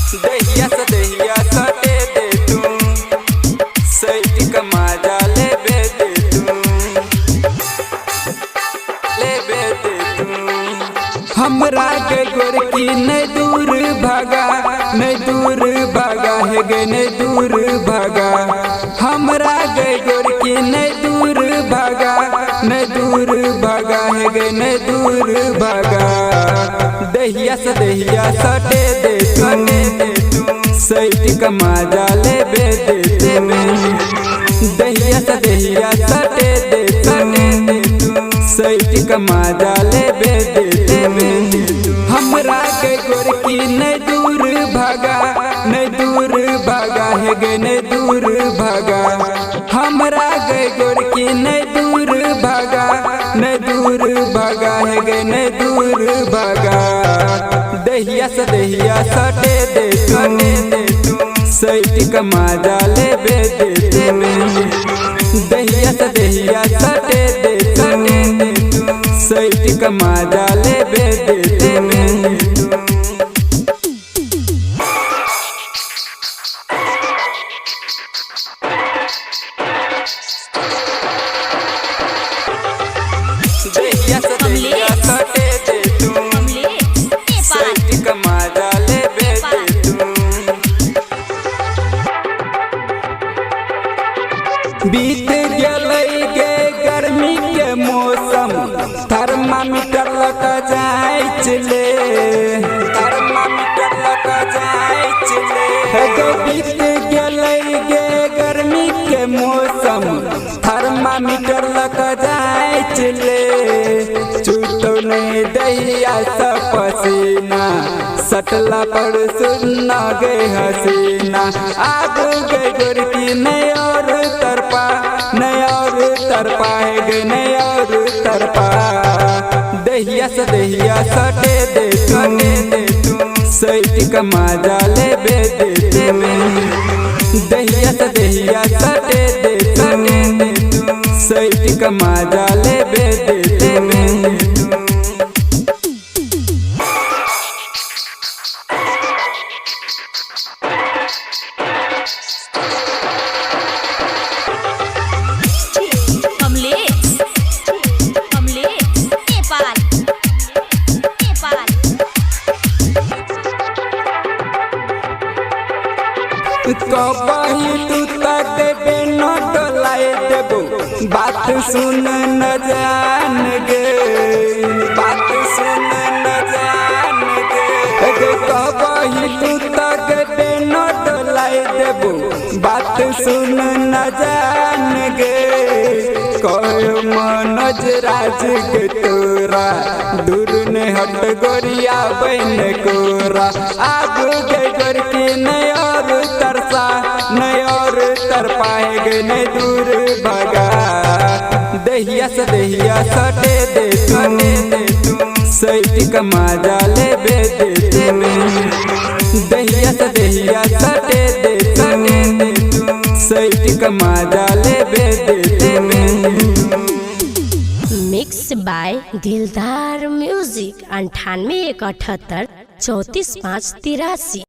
दहिया से दहिया सटे दे तू, सैट कमा जा ले बे दे तू, ले बे दे तू। हमरा के गोरकी नहीं दूर भागा, नहीं दूर भागा है गे नहीं दूर भागा। हमरा के गोरकी नहीं दूर भागा, नहीं दूर भागा है गे नहीं दूर भागा। दहिया से दहिया सटे दे तू, सैट कमा जा ले बे दे तू। दहिया से दहिया सटे दे तू, सैट कमा जा ले बे दे तू। हमरा के गोरकी नहीं दूर भागा, नहीं दूर भागा है गे नहीं दूर भागा। हमरा के गोरकी नहीं दूर भागा, नहीं दूर भागा है गे नहीं दूर भागा। दहिया से दहिया सटे दे तू, सैट कमा जा ले बे दे तू। दहिया से दहिया सटे दे तू, सैट कमा जा ले बे दे तू। दहिया से दहिया सटे दे तू, सैट कमा जा ले बे दे तू। बीत गई गे गर्मी के मौसम, थर्मामीटर लगा जाए चले, थर्मामीटर लगा जाए चले। बीत गई गे गर्मी के मौसम, थर्मामीटर लगा जाए चले। छूटो नहीं दहिया सा पसीना, सटला पर सुनना गे हसीना। आग गे गोरकी नहीं और तरपा, नहीं और तरपा है गे नहीं और तरपा। दहिया से दहिया सटे दे तू, सैट कमा जा ले बे दे तू। दहिया से दहिया सटे दे तू, सैट कमा जा ले बे दे तू। कबही तू तक न डोलाए देबो, बात सुन न जान गे, बात सुन न जान गे। कबही तू तक न डोलाए देबो, बात सुन न जान गे। कहो मनोज राज के तोरा, दूर ने हट गोरिया बन कोरा। आगू के गोरकी नहीं और तरसा, नहीं और तर पाएगे नहीं दूर भागा। दहिया से दहिया सटे दे तू, सैट कमा जा ले बे दे तू। दहिया से दहिया सटे दे तू, सैट कमा जा ले बे दे तू। मिक्स बाय दिलदार म्यूजिक 98 178 34 5 83।